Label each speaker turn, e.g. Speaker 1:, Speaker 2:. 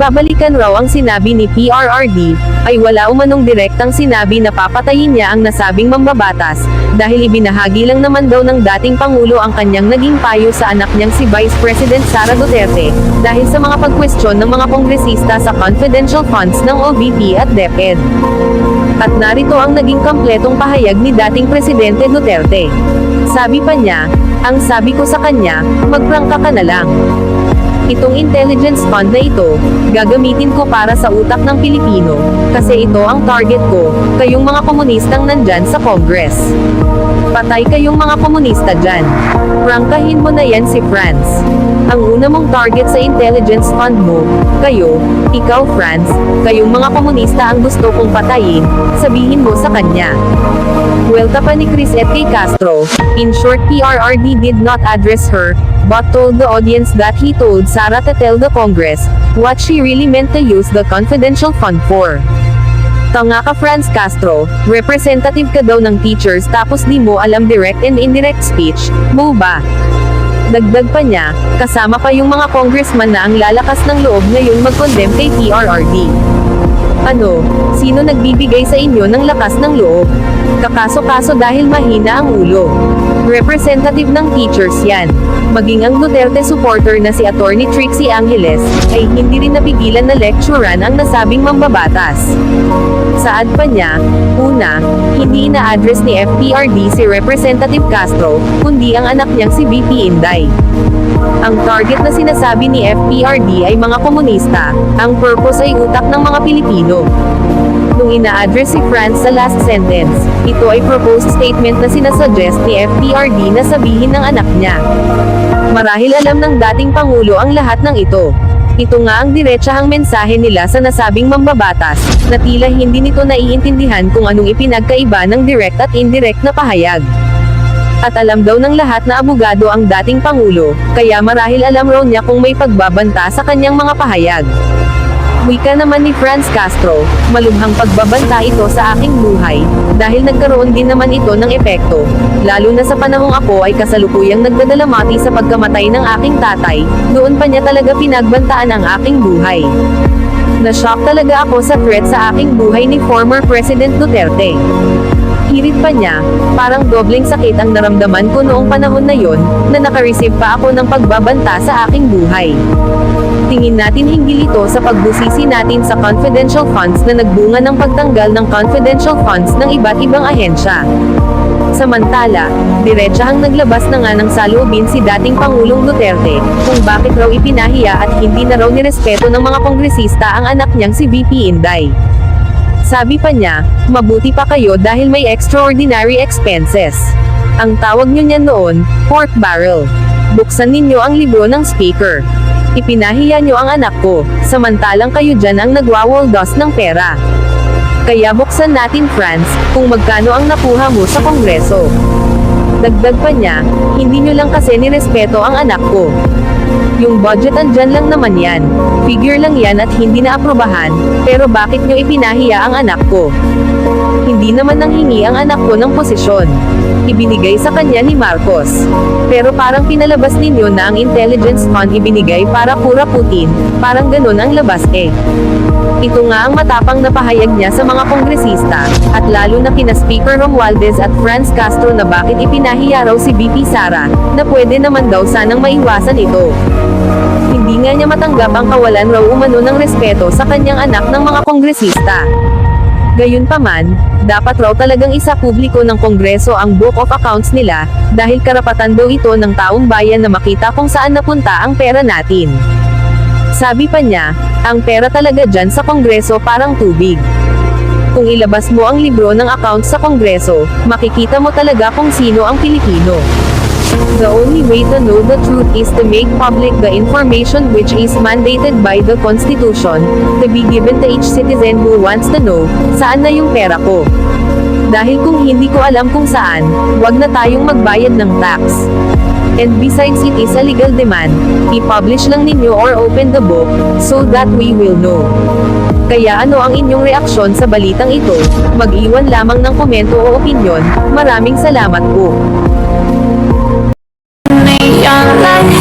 Speaker 1: babalikan raw ang sinabi ni PRRD, ay wala umanong direktang sinabi na papatayin niya ang nasabing mambabatas, dahil ibinahagi lang naman daw ng dating Pangulo ang kanyang naging payo sa anak niyang si Vice President Sara Duterte, dahil sa mga pagkwestiyon ng mga kongresista sa confidential funds ng OVP at DepEd. At narito ang naging kompletong pahayag ni dating Presidente Duterte. Sabi pa niya, ang sabi ko sa kanya, magprangka ka na lang. Itong intelligence fund na ito, gagamitin ko para sa utak ng Pilipino, kasi ito ang target ko, kayong mga komunistang nandyan sa Congress. Patay kayong mga komunista dyan. Prangkahin mo na yan si France. Ang una mong target sa intelligence fund mo, kayo, ikaw France, kayong mga komunista ang gusto kong patayin, sabihin mo sa kanya. Buwelta pa ni Chris at kay Castro. In short, PRRD did not address her, but told the audience that he told Sara to tell the Congress, what she really meant to use the confidential fund for. Tanga ka Franz Castro, representative ka daw ng teachers tapos di mo alam direct and indirect speech, mo ba? Dagdag pa niya, kasama pa yung mga congressman na ang lalakas ng loob ngayon mag-condemn kay PRRD. Ano, sino nagbibigay sa inyo ng lakas ng loob? Kakaso-kaso dahil mahina ang ulo. Representative ng teachers yan. Maging ang Duterte supporter na si Attorney Trixie Angeles, ay hindi rin napigilan na lecturean ang nasabing mambabatas. Saad pa niya, una, hindi ina-address ni FPRD si Representative Castro, kundi ang anak niyang si VP Inday. Ang target na sinasabi ni FPRD ay mga komunista, ang purpose ay utak ng mga Pilipino. Nung ina-address si France sa last sentence, ito ay proposed statement na sinasuggest ni FPRD na sabihin ng anak niya. Marahil alam ng dating Pangulo ang lahat ng ito. Ito nga ang diretsahang mensahe nila sa nasabing mambabatas, na tila hindi nito naiintindihan kung anong ipinagkaiba ng direct at indirect na pahayag. At alam daw ng lahat na abogado ang dating Pangulo, kaya marahil alam raw niya kung may pagbabanta sa kanyang mga pahayag. Wika naman ni Franz Castro, malubhang pagbabanta ito sa aking buhay, dahil nagkaroon din naman ito ng epekto, lalo na sa panahong ako ay kasalukuyang nagdadalamati sa pagkamatay ng aking tatay, doon pa niya talaga pinagbantaan ang aking buhay. Na-shock talaga ako sa threat sa aking buhay ni former President Duterte. Hirit pa niya, parang dobleng sakit ang naramdaman ko noong panahon na yon, na nakareceive pa ako ng pagbabanta sa aking buhay. Tingin natin hinggil ito sa pagbusisi natin sa confidential funds na nagbunga ng pagtanggal ng confidential funds ng iba't ibang ahensya. Samantala, diretsahang naglabas na nga ng saloobin si dating Pangulong Duterte, kung bakit raw ipinahiya at hindi na raw nirespeto ng mga kongresista ang anak niyang si VP Inday. Sabi pa niya, mabuti pa kayo dahil may extraordinary expenses. Ang tawag niyo niyan noon, pork barrel. Buksan ninyo ang libro ng speaker. Ipinahiya niyo ang anak ko, samantalang kayo dyan ang nagwawaldos ng pera. Kaya buksan natin France, kung magkano ang nakuha mo sa Kongreso. Dagdag pa niya, hindi niyo lang kasi nirespeto ang anak ko. Yung budget andyan lang naman yan. Figure lang yan at hindi na aprobahan, pero bakit nyo ipinahiya ang anak ko? Hindi naman nanghingi ang anak ko ng posisyon. Ibinigay sa kanya ni Marcos. Pero parang pinalabas ninyo na ang intelligence fund ibinigay para pura Putin, parang ganun ang labas eh. Ito nga ang matapang na pahayag niya sa mga kongresista, at lalo na kina Speaker Romualdez at Franz Castro na bakit ipinahiya raw si VP Sara, na pwede naman daw sanang maiwasan ito. Hindi nga niya matanggap ang kawalan raw umano ng respeto sa kanyang anak ng mga kongresista. Gayunpaman, dapat raw talagang isa publiko ng Kongreso ang book of accounts nila, dahil karapatan daw ito ng taong bayan na makita kung saan napunta ang pera natin. Sabi pa niya, ang pera talaga dyan sa Kongreso parang tubig. Kung ilabas mo ang libro ng accounts sa Kongreso, makikita mo talaga kung sino ang Pilipino. The only way to know the truth is to make public the information which is mandated by the Constitution, to be given to each citizen who wants to know, saan na yung pera ko. Dahil kung hindi ko alam kung saan, wag na tayong magbayad ng tax. And besides it is a legal demand, i-publish lang ninyo or open the book, so that we will know. Kaya ano ang inyong reaksyon sa balitang ito? Mag-iwan lamang ng komento o opinyon. Maraming salamat po.
Speaker 2: Neon light